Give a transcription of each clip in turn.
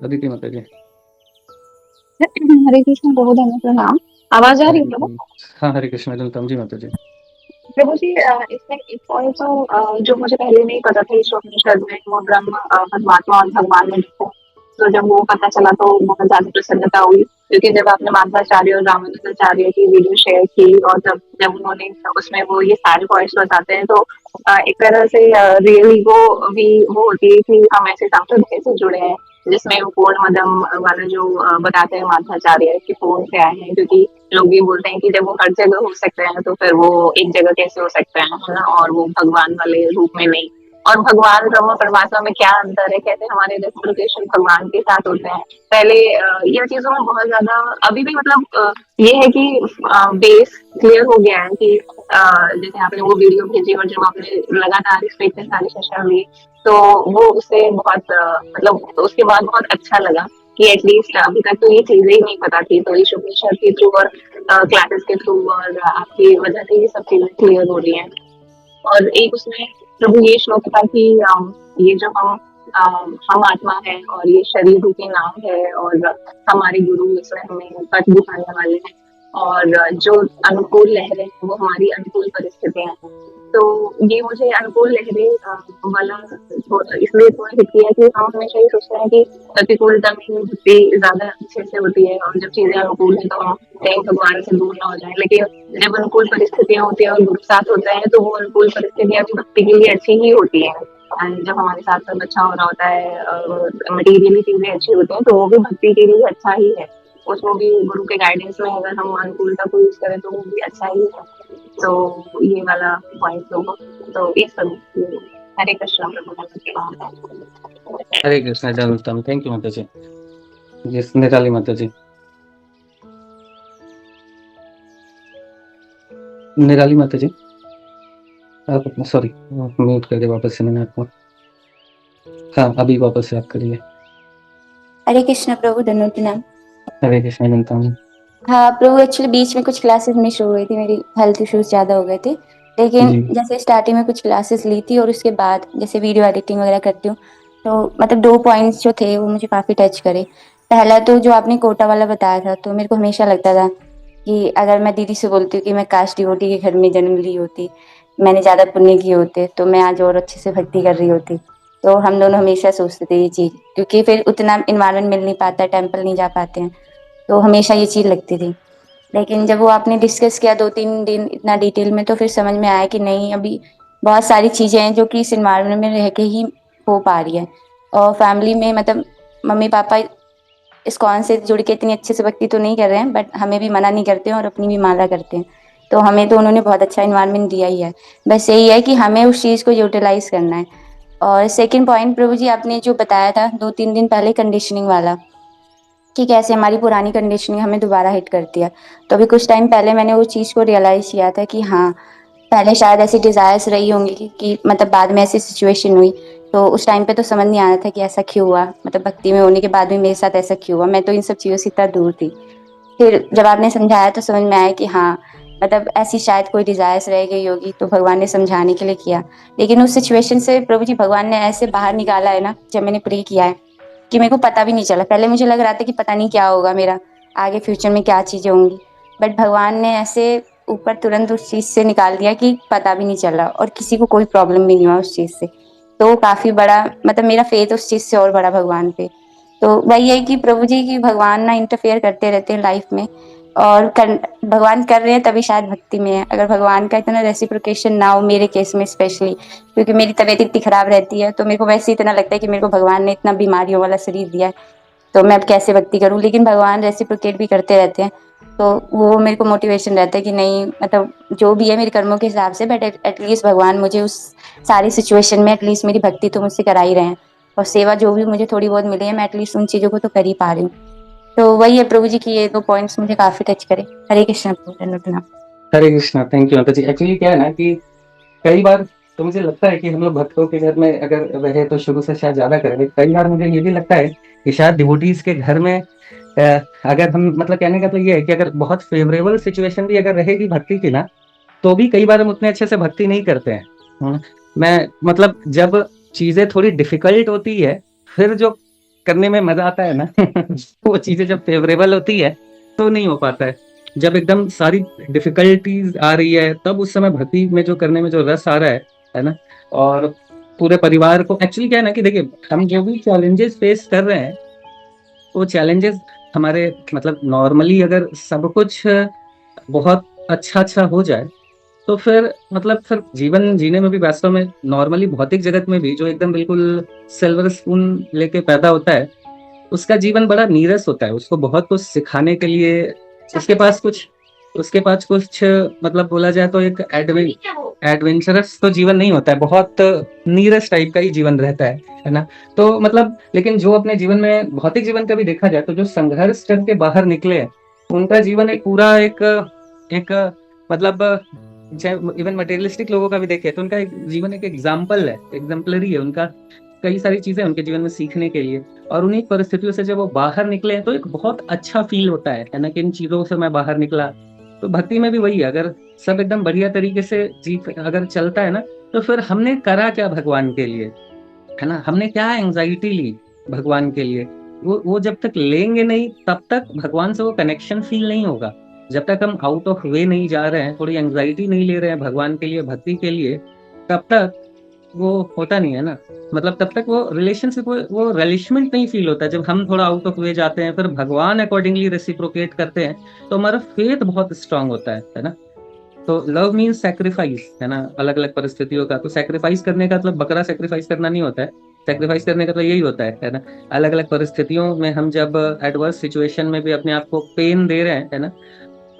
अदिति माता जी। हरे कृष्ण प्रभु धन्य प्रणाम। आवाज आ रही है प्रभु? हाँ, हरे कृष्ण अनंतम जी माता जी। प्रभु जी, इसमें एक पॉइंट तो जो मुझे पहले नहीं पता था ईश्वर उपनिषद में वो ब्रह्म परमात्मा और भगवान में देखो। तो जब वो पता चला तो बहुत ज्यादा प्रसन्नता हुई, क्योंकि जब आपने माधवाचार्य और रामानुजाचार्य की वीडियो शेयर की और तब जब उन्होंने उसमें वो ये सारे पॉइंट्स बताते हैं तो एक तरह से रियली वो भी वो होती है कि हम ऐसे संप्रदाय से जुड़े हैं जिसमें वो पूर्ण मदम वाला जो बताते हैं माधवाचार्य कि पूर्ण क्या है, क्योंकि लोग भी बोलते हैं कि जब वो हर जगह हो सकते हैं तो फिर वो एक जगह कैसे हो सकते हैं, है ना, और वो भगवान वाले रूप में नहीं। और भगवान ब्रह्म परमात्मा में क्या अंतर है, कैसे हमारे रेस्पिरेशन भगवान के साथ होते हैं। पहले ये चीजों में बहुत ज्यादा अभी भी मतलब ये है कि बेस क्लियर हो गया है कि जैसे आपने वो वीडियो भेजी और जब आपने लगातार इस पे इतने सारे सेशन लिए तो वो उससे बहुत मतलब उसके बाद बहुत अच्छा लगा कि एटलीस्ट अभी तक तो ये चीजें ही नहीं पता थी, तो ईश उपनिषद के थ्रू और क्लासेस के थ्रू और आपकी वजह से ये सब चीजें क्लियर हो रही हैं। और एक उसमें प्रभु ये श्लोक था कि ये जो हम आत्मा है और ये शरीर रूपी नाम है और हमारे गुरु इसमें हमें पथ दिखाने वाले हैं, और जो अनुकूल लहरें हैं वो हमारी अनुकूल परिस्थितियां हैं। तो ये मुझे अनुकूल लहरें वाला इसलिए थोड़ा हिट किया कि हम हमेशा ये सोचते हैं कि प्रतिकूलता में भक्ति ज्यादा अच्छे से होती है और जब चीजें अनुकूल है तो हम कहीं भगवान से दूर ना हो जाए, लेकिन जब अनुकूल परिस्थितियां होती है और गुरु साथ होते हैं तो वो अनुकूल परिस्थितियां भी भक्ति के लिए अच्छी ही होती है। जब हमारे साथ सब अच्छा हो रहा होता है, मटेरियली चीजें अच्छी होती हैं तो वो भी भक्ति के लिए अच्छा ही है। उसको भी गुरु के गाइडेंस में अगर हम अनुकूलता को यूज करें तो वो भी अच्छा ही है। तो ये वाला पॉइंट होगा। तो ये सब हरे कृष्ण प्रभु। हरे कृष्ण अनंतम, थैंक यू माता जी। यस, निराली माता जी। निराली माता जी, आप अपना सॉरी म्यूट कर दे वापस से, मैंने आपको। हाँ, अभी वापस से आप करिए। हरे कृष्ण प्रभु धन्यवाद। हरे कृष्ण अनंतम। हाँ प्रभु, एक्चुअली बीच में कुछ क्लासेस मिस हो गई थी, मेरी हेल्थ इश्यूज ज़्यादा हो गए थे। लेकिन जी जैसे स्टार्टिंग में कुछ क्लासेस ली थी और उसके बाद जैसे वीडियो एडिटिंग वगैरह करती हूँ तो मतलब 2 पॉइंट्स जो थे वो मुझे काफ़ी टच करे। पहला तो जो आपने कोटा वाला बताया था, तो मेरे को हमेशा लगता था कि अगर मैं दीदी से बोलती हूँ कि मैं काश डिवोटी के घर में जन्म ली होती, मैंने ज़्यादा पुण्य किए होते तो मैं आज और अच्छे से भक्ति कर रही होती। तो हम दोनों हमेशा सोचते थे ये चीज़, क्योंकि फिर उतना इन्वायरमेंट मिल नहीं पाता, टेम्पल नहीं जा पाते हैं, तो हमेशा ये चीज़ लगती थी। लेकिन जब वो आपने डिस्कस किया 2-3 दिन इतना डिटेल में, तो फिर समझ में आया कि नहीं, अभी बहुत सारी चीज़ें हैं जो कि इस इन्वायरमेंट में रह के ही हो पा रही है। और फैमिली में मतलब मम्मी पापा इस्कॉन से जुड़ के इतनी अच्छे से भक्ति तो नहीं कर रहे हैं, बट हमें भी मना नहीं करते हैं और अपनी भी माला करते हैं। तो हमें तो उन्होंने बहुत अच्छा इन्वायरमेंट दिया ही है। बस यही है कि हमें उस चीज़ को यूटिलाइज़ करना है। और सेकंड पॉइंट प्रभु जी, आपने जो बताया था 2-3 दिन पहले कंडीशनिंग वाला, कि कैसे हमारी पुरानी कंडीशनिंग हमें दोबारा हिट करती है। तो अभी कुछ टाइम पहले मैंने वो चीज़ को रियलाइज़ किया था कि हाँ, पहले शायद ऐसी डिज़ायर्स रही होंगी कि मतलब बाद में ऐसी सिचुएशन हुई, तो उस टाइम पे तो समझ नहीं आ रहा था कि ऐसा क्यों हुआ, मतलब भक्ति में होने के बाद भी मेरे साथ ऐसा क्यों हुआ, मैं तो इन सब चीज़ों से इतना दूर थी। फिर जब आपने समझाया तो समझ में आया कि हाँ, मतलब ऐसी शायद कोई डिज़ायर्स रह गई होगी, तो भगवान ने समझाने के लिए किया। लेकिन उस सिचुएशन से प्रभु जी भगवान ने ऐसे बाहर निकाला है ना, जब मैंने प्रे किया है, कि मेरे को पता भी नहीं चला। पहले मुझे लग रहा था कि पता नहीं क्या होगा मेरा, आगे फ्यूचर में क्या चीज़ें होंगी, बट भगवान ने ऐसे ऊपर तुरंत उस चीज़ से निकाल दिया कि पता भी नहीं चला और किसी को कोई प्रॉब्लम भी नहीं हुआ उस चीज़ से। तो काफ़ी बड़ा मतलब मेरा फेथ उस चीज़ से और बड़ा भगवान पे। तो वही है कि प्रभु जी की भगवान ना इंटरफेयर करते रहते हैं लाइफ में, और भगवान कर रहे हैं तभी शायद भक्ति में है। अगर भगवान का इतना रेसिप्रोकेशन ना हो मेरे केस में स्पेशली, क्योंकि मेरी तबीयत इतनी खराब रहती है, तो मेरे को वैसे इतना लगता है कि मेरे को भगवान ने इतना बीमारियों वाला शरीर दिया है, तो मैं अब कैसे भक्ति करूं। लेकिन भगवान रेसिप्रोकेट भी करते रहते हैं, तो वो मेरे को मोटिवेशन रहता है कि नहीं, मतलब जो भी है मेरे कर्मों के हिसाब से, बट एटलीस्ट भगवान मुझे उस सारी सिचुएशन में एटलीस्ट मेरी भक्ति तो मुझसे करा ही रहे हैं, और सेवा जो भी मुझे थोड़ी बहुत मिली है मैं एटलीस्ट उन चीज़ों को तो कर ही पा रही हूँ। तो वही है प्रभु जी की ये 2 पॉइंट्स मुझे काफ़ी टच करे। हरे कृष्ण प्रभु धन्यवाद। हरे कृष्णा, थैंक यू माता जी। एक्चुअली क्या है ना कि कई बार तो मुझे लगता है कि हम लोग भक्तों के घर में अगर रहे तो शुरू से शायद ज्यादा करेंगे। कई बार मुझे ये भी लगता है कि शायद डिवोटीज के घर में अगर हम मतलब कहने का तो ये है कि अगर बहुत फेवरेबल सिचुएशन भी अगर रहेगी भक्ति की ना, तो भी कई बार हम उतने अच्छे से भक्ति नहीं करते हैं। मैं मतलब जब चीजें थोड़ी डिफिकल्ट होती है, फिर जो करने में मजा आता है ना वो चीजें जब फेवरेबल होती है तो नहीं हो पाता है। जब एकदम सारी डिफिकल्टीज आ रही है तब उस समय भक्ति में जो करने में जो रस आ रहा है ना। और पूरे परिवार को एक्चुअली क्या है ना कि देखिए हम जो भी चैलेंजेस फेस कर रहे हैं वो चैलेंजेस हमारे मतलब नॉर्मली अगर सब कुछ बहुत अच्छा हो जाए तो फिर मतलब फिर जीवन जीने में भी वास्तव में नॉर्मली भौतिक जगत में भी जो एकदम बिल्कुल सिल्वर स्पून लेके पैदा होता है उसका जीवन बड़ा नीरस होता है। उसको बहुत कुछ सिखाने के लिए उसके पास कुछ मतलब बोला जाए तो एक एडवेंचरस तो जीवन नहीं होता है, बहुत नीरस टाइप का ही जीवन रहता है ना। तो मतलब लेकिन जो अपने जीवन में भौतिक जीवन का भी देखा जाए तो जो संघर्ष करके बाहर निकले हैं उनका जीवन एक पूरा एक मतलब इवन मटेरियलिस्टिक लोगों का भी देखे तो उनका एक जीवन एक एग्जाम्पल है, एग्जाम्पलरी है। उनका कई सारी चीजें उनके जीवन में सीखने के लिए और उन्हीं परिस्थितियों से जब वो बाहर निकले हैं तो एक बहुत अच्छा फील होता है ना कि इन चीजों से मैं बाहर निकला। तो भक्ति में भी वही है, अगर सब एकदम बढ़िया तरीके से अगर चलता है ना तो फिर हमने करा क्या भगवान के लिए, है ना, हमने क्या एंजाइटी ली भगवान के लिए। वो जब तक लेंगे नहीं तब तक भगवान से वो कनेक्शन फील नहीं होगा। जब तक हम आउट ऑफ वे नहीं जा रहे हैं, थोड़ी एंजाइटी नहीं ले रहे हैं भगवान के लिए, भक्ति के लिए, तब तक वो होता नहीं है ना। मतलब तब तक वो रिलेशनशिप वो रिलेशमेंट नहीं फील होता। जब हम थोड़ा आउट ऑफ वे जाते हैं फिर भगवान अकॉर्डिंगली रेसिप्रोकेट करते हैं तो हमारा फेथ बहुत स्ट्रांग होता है ना। तो लव मीन्स सैक्रिफाइस, है ना, अलग अलग परिस्थितियों का। तो सैक्रिफाइस करने का मतलब बकरा सैक्रिफाइस करना नहीं होता है। सैक्रिफाइस करने का तो यही होता है ना। अलग अलग परिस्थितियों में हम जब एडवर्स सिचुएशन में भी अपने आप को पेन दे रहे हैं, है ना,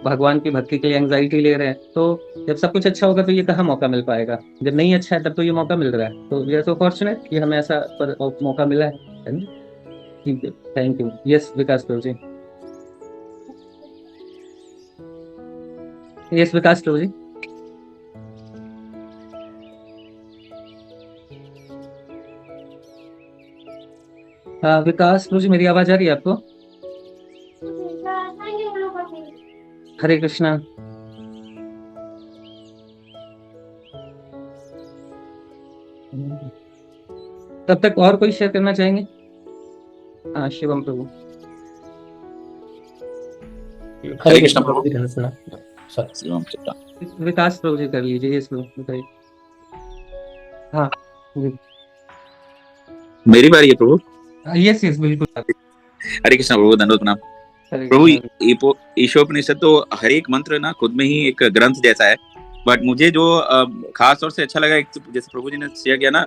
भगवान की भक्ति के लिए एंजाइटी ले रहे हैं, तो जब सब कुछ अच्छा होगा तो ये कहाँ मौका मिल पाएगा। जब नहीं अच्छा है तब तो ये मौका मिल रहा है। तो वी आर सो फॉर्चुनेट कि हमें ऐसा मौका मिला है ना। ठीक है, thank you. Yes Vikas Prabhu ji, yes Vikas Prabhu ji. हाँ विकास प्रभु जी, मेरी आवाज आ रही है आपको? हरे कृष्णा। तब तक और कोई शेयर करना चाहेंगे? हाँ शिवम प्रभु। हरे कृष्ण प्रभु। विकास प्रभु जी कर लीजिए। यस प्रभु बताइए। हाँ जी। मेरी बारी है प्रभु। यस यस बिल्कुल। हरे कृष्ण प्रभु, दंडवत प्रणाम प्रभु। ईशोपनिषद तो हर एक मंत्र ना खुद में ही एक ग्रंथ जैसा है। बट मुझे जो खास तौर से अच्छा लगा, जैसे प्रभु जी ने शेयर किया ना,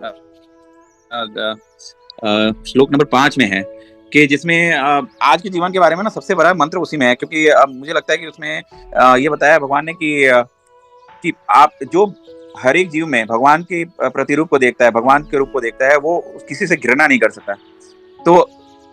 श्लोक नंबर 5 में है कि जिसमें आज के जीवन के बारे में ना सबसे बड़ा मंत्र उसी में है। क्योंकि मुझे लगता है कि उसमें ये बताया भगवान ने कि आप जो हर एक जीव में भगवान के प्रतिरूप को देखता है, भगवान के रूप को देखता है, वो किसी से घृणा नहीं कर सकता। तो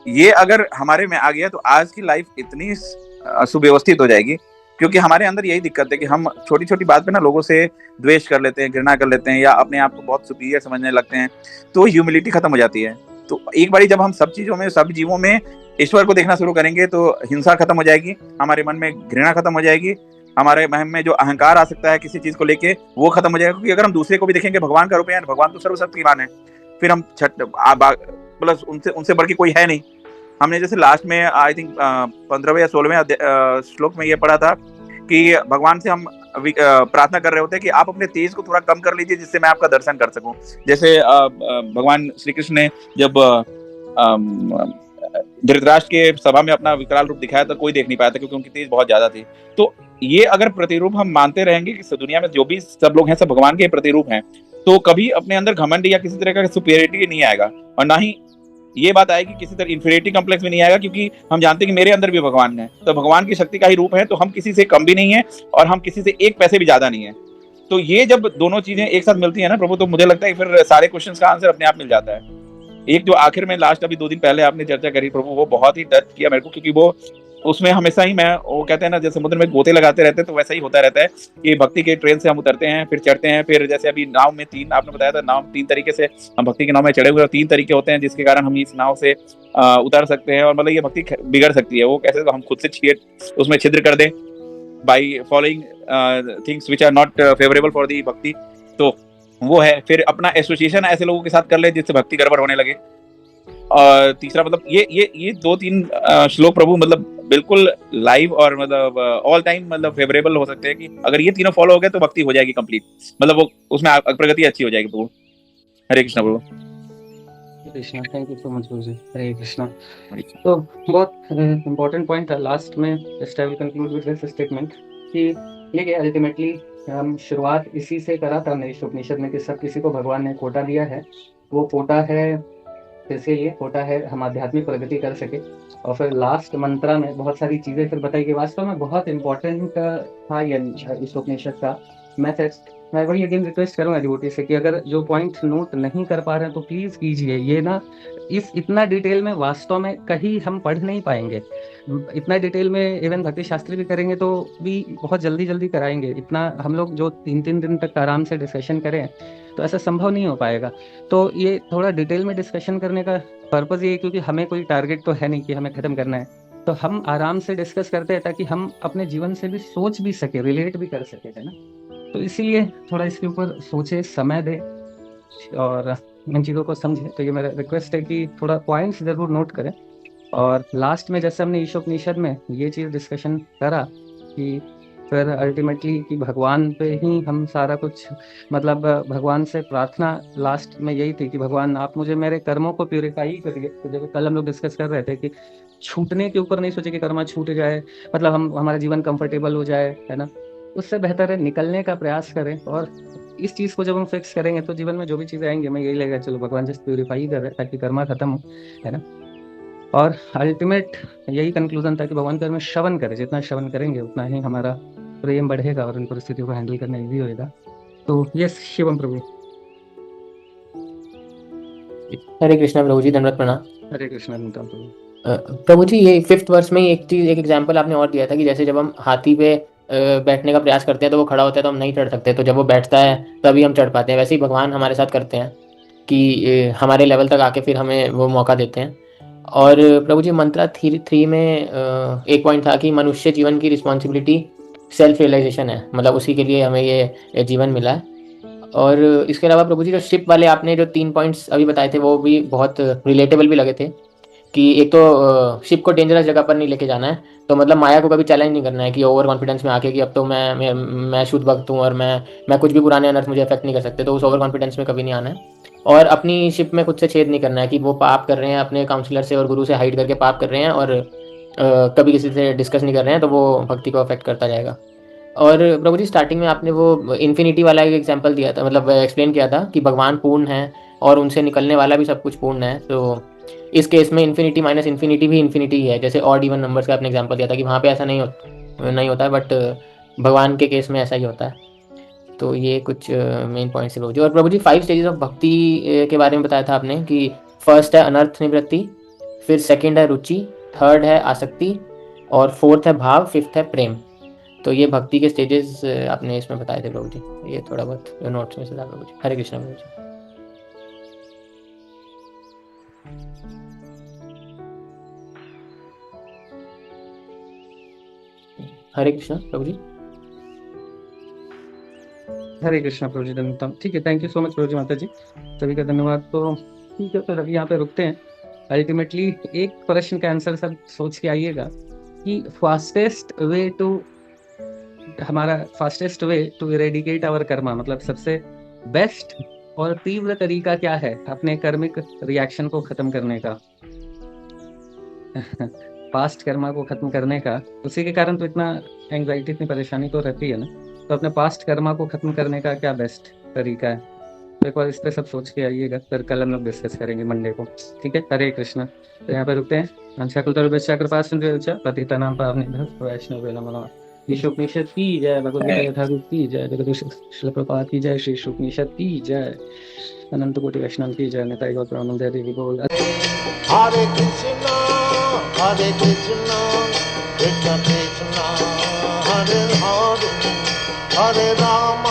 ये अगर हमारे में आ गया तो आज की लाइफ इतनी सुव्यवस्थित हो जाएगी। क्योंकि हमारे अंदर यही दिक्कत है कि हम छोटी छोटी बात पे ना लोगों से द्वेष कर लेते हैं, घृणा कर लेते हैं, या अपने आप को बहुत सुपीरियर समझने लगते हैं। तो ह्यूमिलिटी खत्म हो जाती है। तो एक बारी जब हम सब चीजों में, सब जीवों में ईश्वर को देखना शुरू करेंगे तो हिंसा खत्म हो जाएगी, हमारे मन में घृणा खत्म हो जाएगी, हमारे मन में जो अहंकार आ सकता है किसी चीज को लेके वो खत्म हो जाएगा। क्योंकि अगर हम दूसरे को भी देखेंगे भगवान का रूप है, भगवान तो सर्वशक्तिमान है, फिर हम प्लस उनसे बढ़ के कोई है नहीं। हमने जैसे लास्ट में आई थिंक 15वें या 16वें श्लोक में ये पढ़ा था कि भगवान से हम प्रार्थना कर रहे होते हैं कि आप अपने तेज को थोड़ा कम कर लीजिए जिससे मैं आपका दर्शन कर सकूं। जैसे भगवान श्री कृष्ण ने जब धृतराष्ट्र के सभा में अपना विकराल रूप दिखाया तो कोई देख नहीं पाया था क्योंकि उनकी तेज बहुत ज्यादा थी। तो ये अगर प्रतिरूप हम मानते रहेंगे कि दुनिया में जो भी सब लोग हैं सब भगवान के प्रतिरूप हैं, तो कभी अपने अंदर घमंड या किसी तरह का सुपीरियरिटी नहीं आएगा, और ना ही ये बात आएगी किसी तरह इंफीरियरिटी कॉम्प्लेक्स में नहीं आएगा। क्योंकि हम जानते हैं कि मेरे अंदर भी भगवान है, तो भगवान की शक्ति का ही रूप है, तो हम किसी से कम भी नहीं है और हम किसी से एक पैसे भी ज्यादा नहीं है। तो ये जब दोनों चीजें एक साथ मिलती है ना प्रभु, तो मुझे लगता है कि फिर सारे क्वेश्चंस का आंसर अपने आप मिल जाता है। एक जो आखिर में लास्ट अभी 2 दिन पहले आपने चर्चा करी प्रभु, वो बहुत ही टच किया मेरे को, क्योंकि वो उसमें हमेशा ही वो कहते हैं ना जैसे समुद्र में गोते लगाते रहते हैं, तो वैसा ही होता रहता है कि भक्ति के ट्रेन से हम उतरते हैं, फिर चढ़ते हैं, फिर जैसे अभी नाव में 3 आपने बताया था, नाव 3 तरीके से हम भक्ति के नाव में चढ़े हुए, 3 तरीके होते हैं जिसके कारण हम इस नाव से उतर सकते हैं। और मतलब ये भक्ति बिगड़ सकती है, वो कैसे, तो हम खुद से उसमें छिद्र कर दें by following things which are not favourable for the bhakti. तो वो है, फिर अपना एसोसिएशन ऐसे लोगों के साथ कर ले जिससे भक्ति गड़बड़ होने लगे। और तीसरा मतलब ये 2-3 श्लोक प्रभु मतलब बिल्कुल लाइव और मतलब ऑल टाइम मतलब फेवरेबल हो सकते हैं कि अगर ये तीनों फॉलो हो गए तो भक्ति हो जाएगी कंप्लीट, मतलब वो उसमें प्रगति अच्छी हो जाएगी Prabhu. Hare Krishna Prabhu. Krishna, thank you so much Guru ji. Hare Krishna. तो बहुत इम्पोर्टेंट पॉइंट था लास्ट में, just I will conclude with this statement कि ये अल्टीमेटली हम शुरुआत इसी से करा था नई उपनिषद में कि सब किसी को भगवान ने कोटा दिया है। वो कोटा है किसके लिए? कोटा है हम आध्यात्मिक प्रगति कर सके। और फिर लास्ट मंत्रा में बहुत सारी चीज़ें फिर बताई कि वास्तव में बहुत इम्पोर्टेंट था ये इस उपनिषद का मैसेज। मैं वही अगेन रिक्वेस्ट करूंगा डिवोटी से कि अगर जो पॉइंट नोट नहीं कर पा रहे हैं तो प्लीज़ कीजिए। ये ना इस इतना डिटेल में वास्तव में कहीं हम पढ़ नहीं पाएंगे। इतना डिटेल में इवन भक्ति शास्त्री भी करेंगे तो भी बहुत जल्दी कराएंगे। इतना हम लोग जो 3-3 दिन तक आराम से डिस्कशन करें तो ऐसा संभव नहीं हो पाएगा। तो ये थोड़ा डिटेल में डिस्कशन करने का पर्पज़ ये है क्योंकि हमें कोई टारगेट तो है नहीं कि हमें ख़त्म करना है, तो हम आराम से डिस्कस करते हैं ताकि हम अपने जीवन से भी सोच भी सके, रिलेट भी कर सके, है ना। तो इसीलिए थोड़ा इसके ऊपर सोचे, समय दे और इन चीज़ों को समझे। तो ये मेरा रिक्वेस्ट है कि थोड़ा पॉइंट्स ज़रूर नोट करें। और लास्ट में जैसे हमने ईशोपनिषद में ये चीज़ डिस्कशन करा कि फिर अल्टीमेटली कि भगवान पे ही हम सारा कुछ, मतलब भगवान से प्रार्थना लास्ट में यही थी कि भगवान आप मुझे मेरे कर्मों को प्यूरिफाई करिए। तो जब कल हम लोग डिस्कस कर रहे थे कि छूटने के ऊपर नहीं सोचे कि कर्मा छूट जाए, मतलब हम हमारा जीवन कंफर्टेबल हो जाए, है ना। उससे बेहतर है निकलने का प्रयास करें। और इस चीज़ को जब हम फिक्स करेंगे तो जीवन में जो भी चीज़ें आएंगी हमें यही लगेगा चलो भगवान जस्ट प्यूरिफाई कर रहे हैं ताकि कर्मा खत्म हो, है ना। और अल्टीमेट यही कंक्लूजन था कि भगवान का में श्रवण करें, जितना श्रवण करेंगे उतना ही हमारा प्रेम बढ़ेगा और इन परिस्थितियों को हैंडल करना ईजी होएगा। तो यस, शिवम प्रभु। हरे कृष्णा प्रभु जी, धन्यवाद प्रणाम। हरे कृष्णा प्रभु। प्रभु जी ये 5th वर्ष में एक एग्जाम्पल आपने और दिया था कि जैसे जब हम हाथी पे बैठने का प्रयास करते हैं तो वो खड़ा होता है तो हम नहीं चढ़ सकते, तो जब वो बैठता है तभी हम चढ़ पाते हैं। वैसे ही भगवान हमारे साथ करते हैं कि हमारे लेवल तक आके फिर हमें वो मौका देते हैं। और प्रभु जी मंत्रा 3 में एक पॉइंट था कि मनुष्य जीवन की रिस्पॉन्सिबिलिटी सेल्फ रियलाइजेशन है, मतलब उसी के लिए हमें ये जीवन मिला है। और इसके अलावा प्रभु जी जो शिप वाले आपने जो 3 पॉइंट्स अभी बताए थे वो भी बहुत रिलेटेबल भी लगे थे कि एक तो शिप को डेंजरस जगह पर नहीं लेके जाना है, तो मतलब माया को कभी चैलेंज नहीं करना है कि ओवर कॉन्फिडेंस में आके कि अब तो मैं शुद्ध भक्त हूँ और मैं कुछ भी पुराने अनर्थ मुझे अफेक्ट नहीं कर सकते, तो उस ओवर कॉन्फिडेंस में कभी नहीं आना है। और अपनी शिप में खुद से छेद नहीं करना है कि वो पाप कर रहे हैं, अपने काउंसलर से और गुरु से हाइड करके पाप कर रहे हैं और कभी किसी से डिस्कस नहीं कर रहे हैं, तो वो भक्ति को अफेक्ट करता जाएगा। और प्रभु जी स्टार्टिंग में आपने वो इन्फिनिटी वाला एक एग्जाम्पल दिया था, मतलब एक्सप्लेन किया था कि भगवान पूर्ण है और उनसे निकलने वाला भी सब कुछ पूर्ण है। तो इस केस में इन्फिनिटी माइनस इन्फिनिटी भी इन्फिनिटी ही है, जैसे ऑड इवन नंबर्स का आपने एग्जाम्पल दिया था कि वहाँ पे ऐसा नहीं होता है, बट भगवान के केस में ऐसा ही होता है। तो ये कुछ मेन पॉइंट्स है प्रभु जी। और प्रभु जी 5 स्टेजेस ऑफ भक्ति के बारे में बताया था आपने कि फर्स्ट है अनर्थ निवृत्ति, फिर सेकंड है रुचि, थर्ड है आसक्ति और फोर्थ है भाव, फिफ्थ है प्रेम। तो ये भक्ति के स्टेजेस आपने इसमें बताए थे प्रभु जी, ये थोड़ा बहुत नोट्स में से था प्रभु जी। हरे कृष्णा प्रभु जी। हरे कृष्णा प्रभु जी। हरे कृष्णा प्रभु जी, धन्यवाद। ठीक है, थैंक यू सो मच प्रभु जी, माता जी, सभी का धन्यवाद। तो ठीक है, तो अभी यहाँ पे रुकते हैं। अल्टीमेटली एक प्रश्न का आंसर सब सोच के आइएगा कि fastest way to eradicate our karma, मतलब सबसे बेस्ट और तीव्र तरीका क्या है अपने कर्मिक रिएक्शन को खत्म करने का पास्ट कर्मा को खत्म करने का। उसी के कारण तो इतना एंग्जाइटी, इतनी परेशानी तो रहती है ना। तो अपने पास्ट कर्मा को खत्म करने का क्या बेस्ट तरीका है, तो एक बार इस पर सब सोच के आइएगा, फिर कल हम लोग डिस्कस करेंगे मंडे को। ठीक है, हरे कृष्णा। तो यहाँ पे रुकते हैं। पतितानां पावनेभ्यः वैष्णवेभ्यो नमः। ईशोपनिषद की जय, भगवद गीता यथारूप की जय, जगदीश श्रील प्रभुपाद की जय, श्री ईशोपनिषद की जय, अनंत कोटि वैष्णव की जय, निताई गौर प्रेमानंद देवी बोल। हरे कृष्णा कृष्ण कृष्ण हरे हरे, हरे राम